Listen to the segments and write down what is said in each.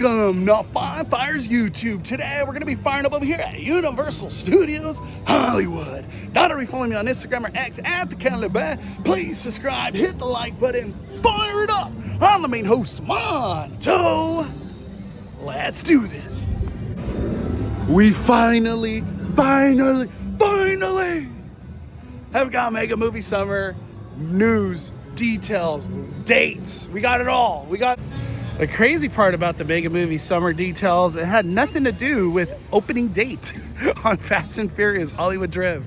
Welcome to Five Fires YouTube. Today we're going to be firing up over here at Universal Studios Hollywood. Now to follow me on Instagram or X at the Cali Bear. Please subscribe, hit the like button, fire it up. I'm the main host, Monto. Let's do this. We finally have got Mega Movie Summer news, details, dates. We got it all. The crazy part about the Mega Movie Summer details, it had nothing to do with opening date on Fast and Furious Hollywood Drift.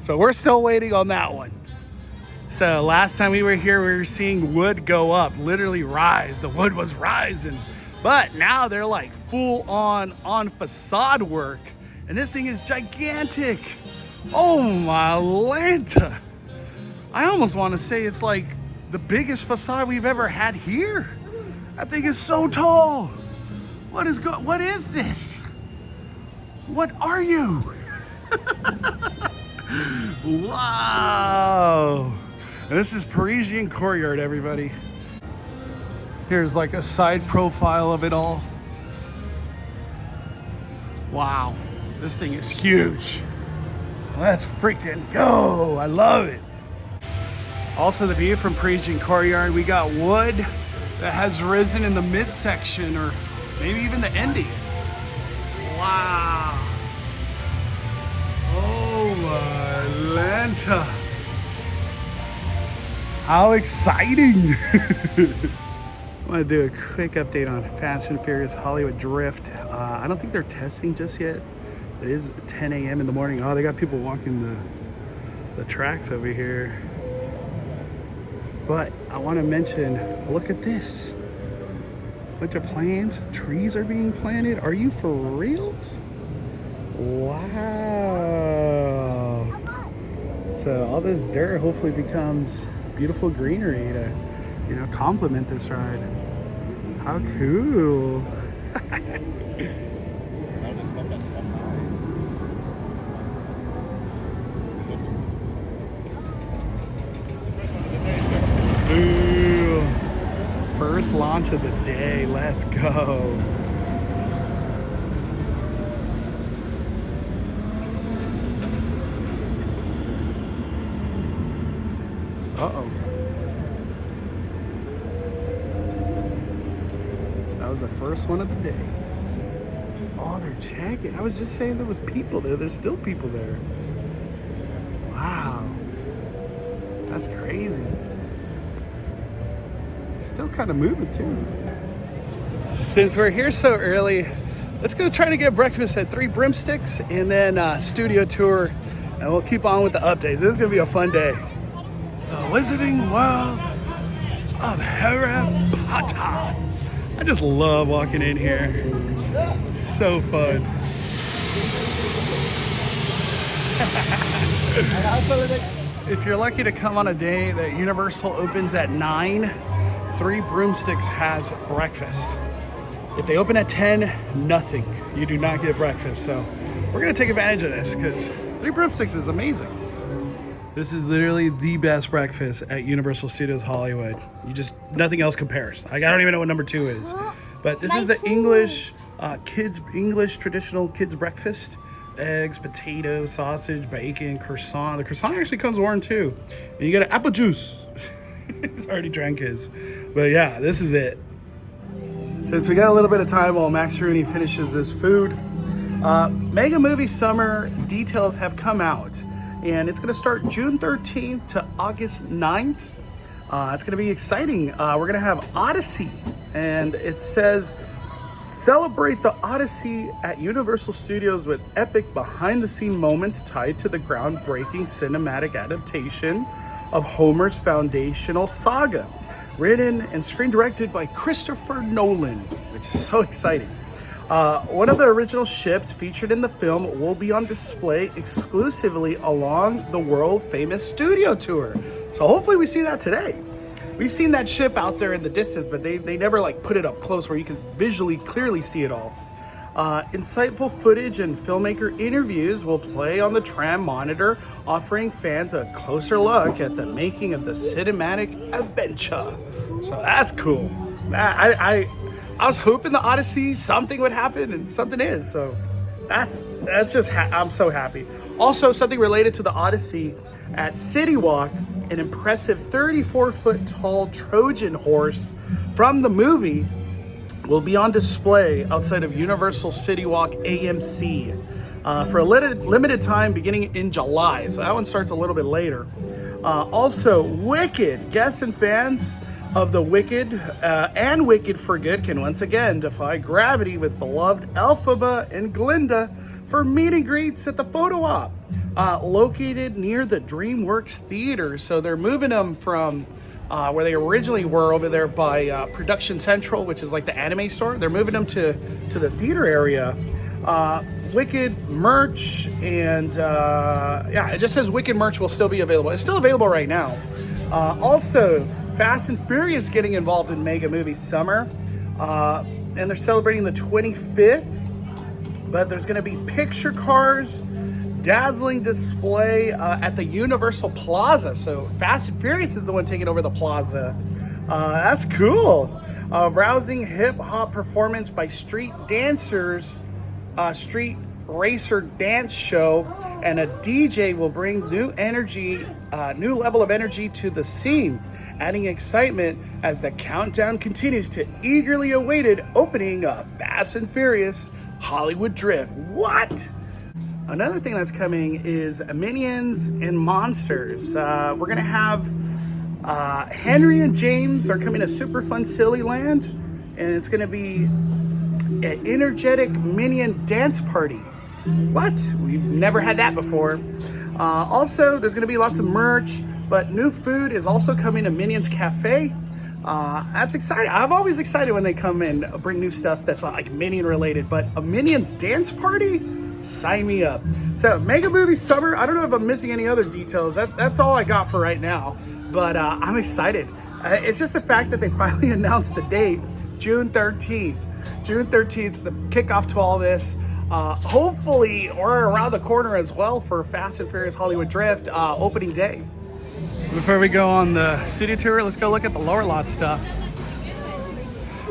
So we're still waiting on that one. So last time we were here, we were seeing wood go up, literally rise. The wood was rising. But now they're like full on facade work. And this thing is gigantic. Oh my Lanta. I almost want to say it's like the biggest facade we've ever had here. That thing is so tall. What is this? What are you? Wow. And this is Parisian Courtyard, everybody. Here's like a side profile of it all. Wow, this thing is huge. Let's freaking go. I love it. Also the view from Parisian Courtyard, we got wood that has risen in the midsection or maybe even the ending. Wow. Oh my Lanta. How exciting. I want to do a quick update on Fast and Furious Hollywood Drift. I don't think they're testing just yet. It is 10 a.m. in the morning. Oh, they got people walking the tracks over here. But I want to mention, look at this. Bunch of plants, trees are being planted. Are you for reals? Wow. So all this dirt hopefully becomes beautiful greenery to, complement this ride. How cool. Ooh, first launch of the day. Let's go. Uh-oh. That was the first one of the day. Oh, they're checking. I was just saying there was people there. There's still people there. Wow. That's crazy. Still kind of moving too. Since we're here so early, let's go try to get breakfast at 3 Broomsticks and then studio tour, and we'll keep on with the updates. This is gonna be a fun day. The Wizarding World of Harry Potter. I just love walking in here. So fun. If you're lucky to come on a day that Universal opens at 9, 3 Broomsticks has breakfast. If they open at 10, nothing. You do not get breakfast. So we're gonna take advantage of this because 3 Broomsticks is amazing. This is literally the best breakfast at Universal Studios Hollywood. Nothing else compares. I don't even know what number 2 is. But this is the English traditional kids breakfast. Eggs, potatoes, sausage, bacon, croissant. The croissant actually comes warm too. And you get an apple juice. He's already drank his. But yeah, this is it. Since we got a little bit of time while Max Rooney finishes his food, Mega Movie Summer details have come out. And it's going to start June 13th to August 9th. It's going to be exciting. We're going to have Odyssey. And it says, celebrate the Odyssey at Universal Studios with epic behind-the-scene moments tied to the groundbreaking cinematic adaptation of Homer's foundational saga. Written and screen directed by Christopher Nolan, which is so exciting. One of the original ships featured in the film will be on display exclusively along the world-famous studio tour. So hopefully we see that today. We've seen that ship out there in the distance, but they never put it up close where you can visually clearly see it all. Insightful footage and filmmaker interviews will play on the tram monitor, offering fans a closer look at the making of the cinematic adventure. So that's cool. I was hoping the Odyssey, something would happen, and something is. So that's just, I'm so happy. Also, something related to the Odyssey, at City Walk, an impressive 34-foot tall Trojan horse from the movie will be on display outside of Universal City Walk AMC for a limited time beginning in July. So that one starts a little bit later. Also, Wicked guests and fans of the Wicked and Wicked for Good can once again defy gravity with beloved Elphaba and Glinda for meet and greets at the photo op, located near the DreamWorks Theater. So they're moving them from where they originally were over there by Production Central, which is like the anime store. They're moving them to the theater area. Wicked merch, and yeah, it just says Wicked merch will still be available. It's still available right now. Also, Fast and Furious getting involved in Mega Movie Summer, and they're celebrating the 25th. But there's going to be picture cars, dazzling display at the Universal Plaza. So Fast and Furious is the one taking over the plaza. That's cool. Rousing hip hop performance by street dancers, street racer dance show, and a DJ will bring new energy, new level of energy to the scene, adding excitement as the countdown continues to eagerly awaited opening of Fast and Furious Hollywood Drift. What? Another thing that's coming is Minions and Monsters. We're gonna have Henry and James are coming to Super Fun Silly Land, and it's gonna be an energetic Minion dance party. What? We've never had that before. Also, there's gonna be lots of merch, but new food is also coming to Minions Cafe. That's exciting. I'm always excited when they come and bring new stuff that's like Minion related, but a Minions dance party? Sign me up. So Mega Movie Summer, I don't know if I'm missing any other details. That's all I got for right now, but I'm excited. It's just the fact that they finally announced the date, June 13th. June 13th is the kickoff to all this. Hopefully we're around the corner as well for Fast and Furious Hollywood Drift opening day. Before we go on the city tour, let's go look at the lower lot stuff.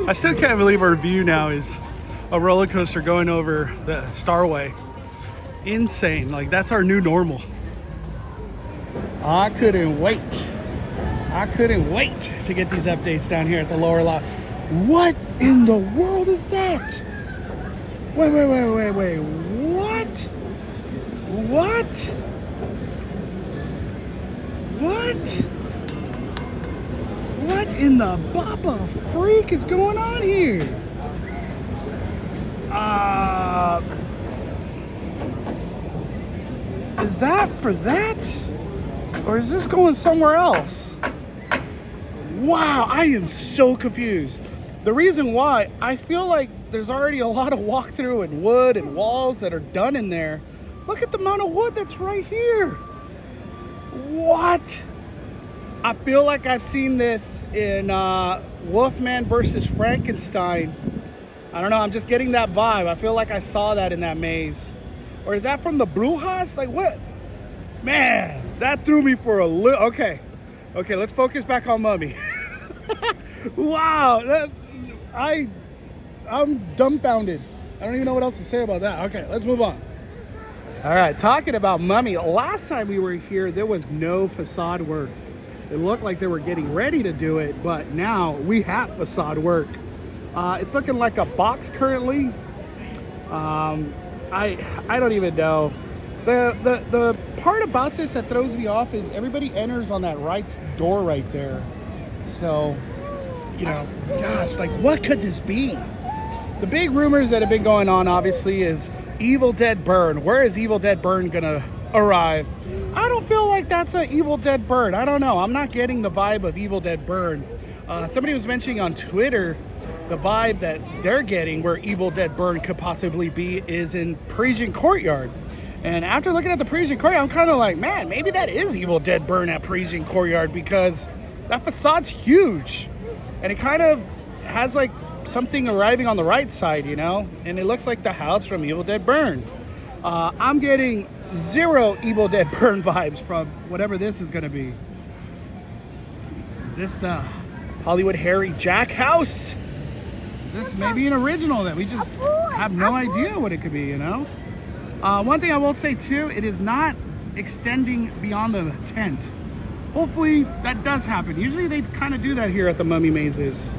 I still can't believe our view now is a roller coaster going over the Starway. Insane. Like, that's our new normal. I couldn't wait. I couldn't wait to get these updates down here at the lower lot. What in the world is that? Wait. What? What? What in the Baba freak is going on here? Is that for that? Or is this going somewhere else? Wow, I am so confused. The reason why, I feel like there's already a lot of walkthrough and wood and walls that are done in there. Look at the amount of wood that's right here. What? I feel like I've seen this in Wolfman versus Frankenstein. I don't know, I'm just getting that vibe. I feel like I saw that in that maze. Or is that from the Brujas? Like, what? Man, that threw me for a little. Okay, let's focus back on Mummy. Wow, I'm dumbfounded. I don't even know what else to say about that. Okay, let's move on. All right, talking about Mummy, last time we were here, there was no facade work. It looked like they were getting ready to do it, but now we have facade work. It's looking like a box currently. I don't even know. The part about this that throws me off is everybody enters on that right door right there. So, you know, gosh, like, what could this be? The big rumors that have been going on, obviously, is Evil Dead Burn. Where is Evil Dead Burn gonna arrive? I don't feel like that's an Evil Dead Burn. I don't know. I'm not getting the vibe of Evil Dead Burn. Somebody was mentioning on Twitter the vibe that they're getting where Evil Dead Burn could possibly be is in Parisian Courtyard. And after looking at the Parisian Courtyard, I'm kind of like, man, maybe that is Evil Dead Burn at Parisian Courtyard, because that facade's huge. And it kind of has like something arriving on the right side, you know? And it looks like the house from Evil Dead Burn. I'm getting zero Evil Dead Burn vibes from whatever this is gonna be. Is this the Hollywood Harry Jack house? Is this maybe an original that we just have no idea what it could be, you know? One thing I will say too, it is not extending beyond the tent. Hopefully that does happen. Usually they kind of do that here at the Mummy Mazes.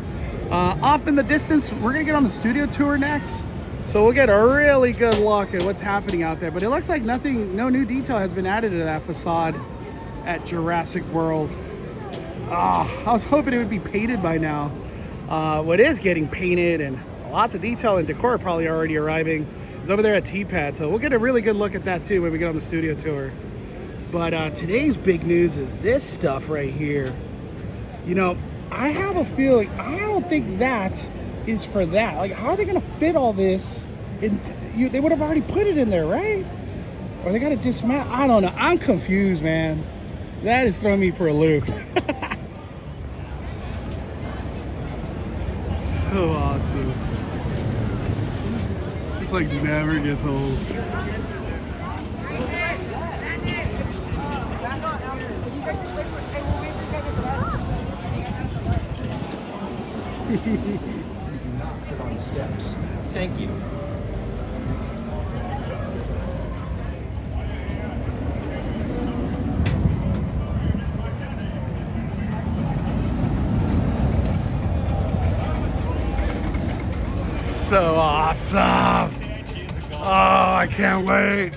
Off in the distance, we're gonna get on the studio tour next. So we'll get a really good look at what's happening out there. But it looks like no new detail has been added to that facade at Jurassic World. I was hoping it would be painted by now. What is getting painted and lots of detail and decor probably already arriving is over there at T-Pad. So we'll get a really good look at that too when we get on the studio tour. But today's big news is this stuff right here. You know, I have a feeling, I don't think that is for that. Like, how are they gonna fit all this in? They would have already put it in there, right? Or they gotta dismantle, I don't know. I'm confused, man. That is throwing me for a loop. So awesome. Just like never gets old. Do not sit on the steps. Thank you. So awesome. Oh, I can't wait.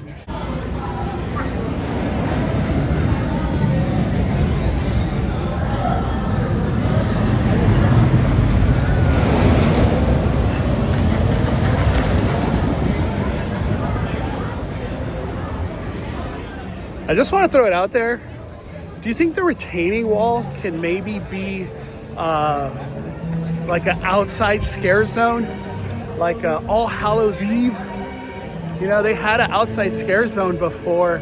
I just want to throw it out there. Do you think the retaining wall can maybe be like an outside scare zone? Like All Hallows Eve? You know, they had an outside scare zone before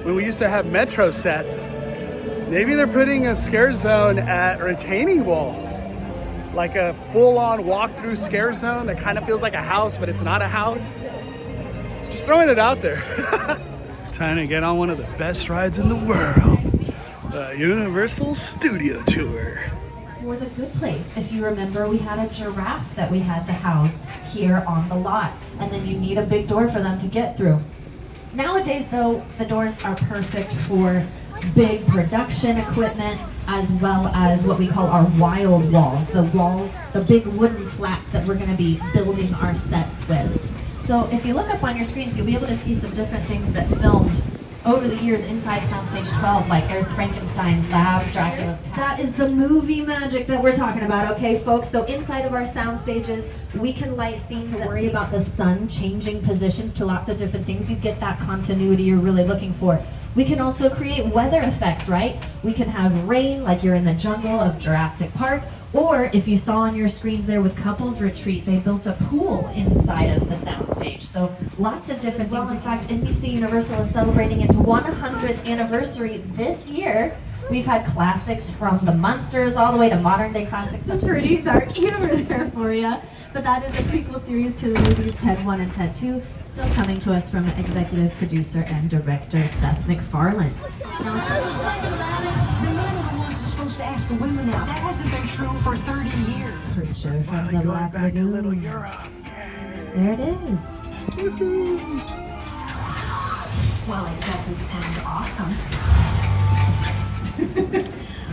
when we used to have Metro sets. Maybe they're putting a scare zone at retaining wall. Like a full-on walk-through scare zone that kind of feels like a house, but it's not a house. Just throwing it out there. Time to get on one of the best rides in the world, the Universal Studio Tour. For the good place. If you remember, we had a giraffe that we had to house here on the lot, and then you need a big door for them to get through. Nowadays, though, the doors are perfect for big production equipment, as well as what we call our wild walls, the big wooden flats that we're going to be building our sets with. So if you look up on your screens, you'll be able to see some different things that filmed over the years inside Soundstage 12, like there's Frankenstein's lab, Dracula's cat. That is the movie magic that we're talking about, okay, folks? So inside of our sound stages, we can light scenes to worry about the sun changing positions to lots of different things. You get that continuity you're really looking for. We can also create weather effects, right? We can have rain, like you're in the jungle of Jurassic Park, or if you saw on your screens there with Couples Retreat, they built a pool inside of the soundstage. So lots of different things. In fact, NBC Universal is celebrating its 100th anniversary this year. We've had classics from the Munsters all the way to modern day classics. It's pretty dark humor there for you. But that is a prequel series to the movies Ted 1 and Ted 2, still coming to us from executive producer and director Seth MacFarlane. Now, supposed to ask the women out. That hasn't been true for 30 years. Creature from the Black Lagoon. Little Europe. There it is. Well, it doesn't sound awesome.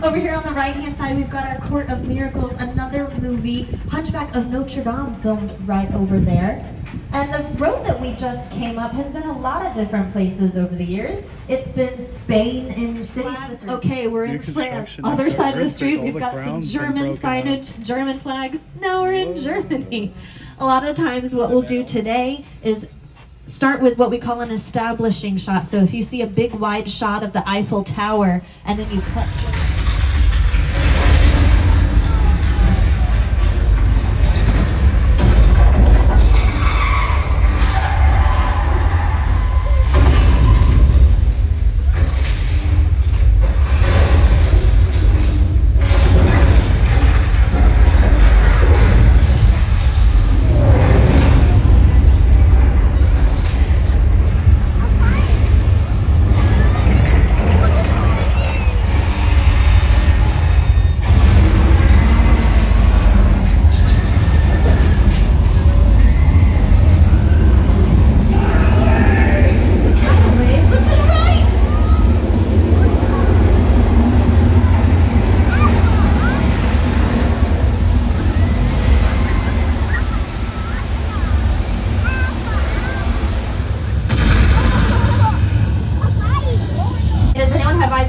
Over here on the right-hand side, we've got our Court of Miracles, another movie, Hunchback of Notre Dame, filmed right over there. And the road that we just came up has been a lot of different places over the years. It's been Spain in cities. Okay, we're in France. Other side of the street, we've got some German signage, German flags. Now we're in Germany. A lot of times what we'll do today is start with what we call an establishing shot. So if you see a big wide shot of the Eiffel Tower and then you cut.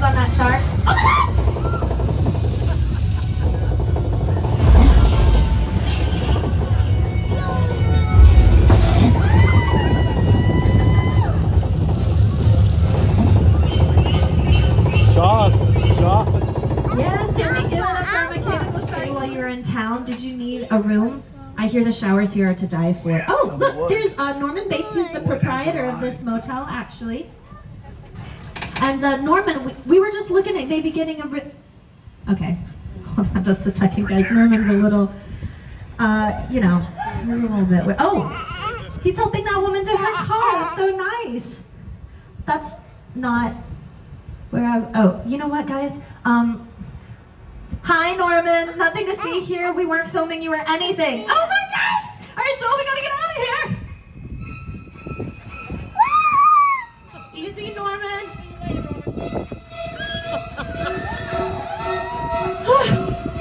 eyes on that shark. Oh my gosh! Yes, can we give it up for Mechanical Shark? While you were in town, did you need a room? I hear the showers here are to die for. Oh, look, there's Norman Bates, who's the proprietor of this motel, actually. And Norman, we were just looking at maybe getting a okay, hold on just a second, guys. Norman's a little, you know, a little bit weird. Oh, he's helping that woman to her car. That's so nice. That's not where oh, you know what, guys? Hi, Norman. Nothing to see here. We weren't filming you or anything. Oh my gosh! All right, Joel, we gotta get out of here. Easy, Norman.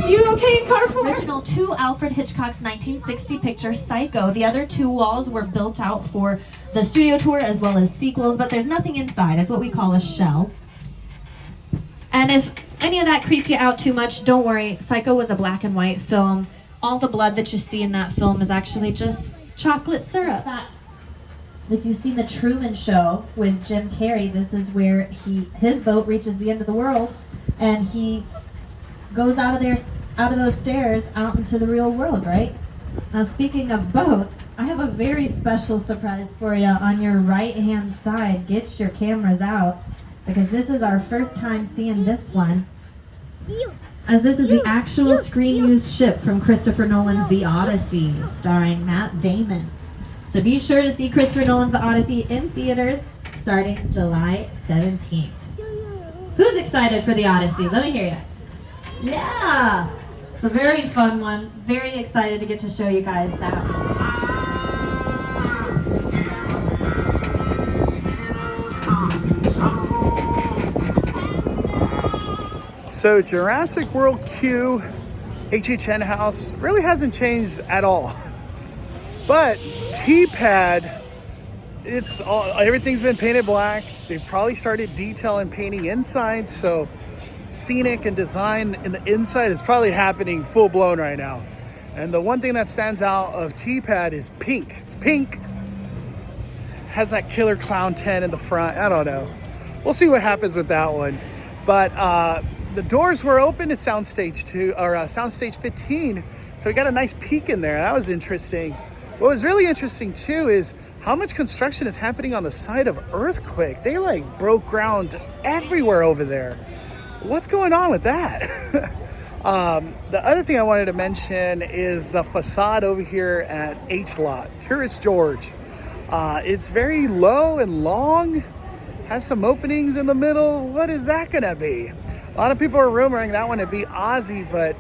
You okay in car 4? Original 2 Alfred Hitchcock's 1960 picture Psycho. The other 2 walls were built out for the studio tour as well as sequels, but there's nothing inside. It's what we call a shell. And if any of that creeped you out too much, don't worry. Psycho was a black and white film. All the blood that you see in that film is actually just chocolate syrup. If you've seen The Truman Show with Jim Carrey, this is where his boat reaches the end of the world, and he goes out of those stairs out into the real world, right? Now, speaking of boats, I have a very special surprise for you on your right-hand side. Get your cameras out, because this is our first time seeing this one, as this is the actual screen-used ship from Christopher Nolan's The Odyssey, starring Matt Damon. So be sure to see Christopher Nolan's The Odyssey in theaters starting July 17th. Who's excited for The Odyssey? Let me hear you. Yeah! It's a very fun one. Very excited to get to show you guys that. So Jurassic World Q HHN house really hasn't changed at all. But T-Pad, everything's been painted black. They've probably started detail and painting inside, so scenic and design in the inside is probably happening full blown right now. And the one thing that stands out of T-Pad is pink. It's pink, has that killer clown tent in the front. I don't know. We'll see what happens with that one. But the doors were open at Soundstage 2 or Soundstage 15, so we got a nice peek in there. That was interesting. What was really interesting too is how much construction is happening on the site of Earthquake. They like broke ground everywhere over there. What's going on with that? The other thing I wanted to mention is the facade over here at H Lot, Curious George. It's very low and long, has some openings in the middle. What is that gonna be? A lot of people are rumoring that one to be Aussie, but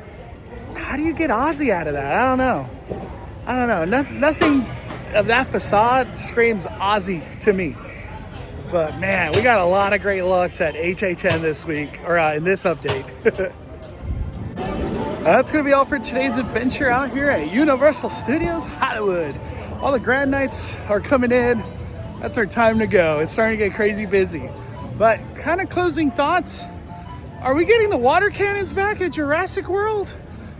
how do you get Aussie out of that? I don't know. Nothing of that facade screams Aussie to me. But man, we got a lot of great looks at HHN this week, or in this update. That's gonna be all for today's adventure out here at Universal Studios Hollywood. All the Grand Nights are coming in. That's our time to go. It's starting to get crazy busy. But kind of closing thoughts. Are we getting the water cannons back at Jurassic World?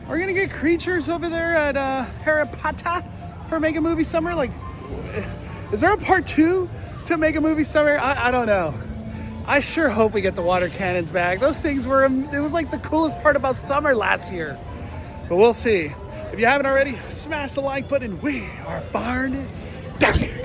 Are we gonna get creatures over there at Harry Potter for Mega Movie Summer? Like, is there a part 2 to Mega Movie Summer? I don't know. I sure hope we get the water cannons back. Those things were, it was like the coolest part about summer last year. But we'll see. If you haven't already, smash the like button. We are barn down here.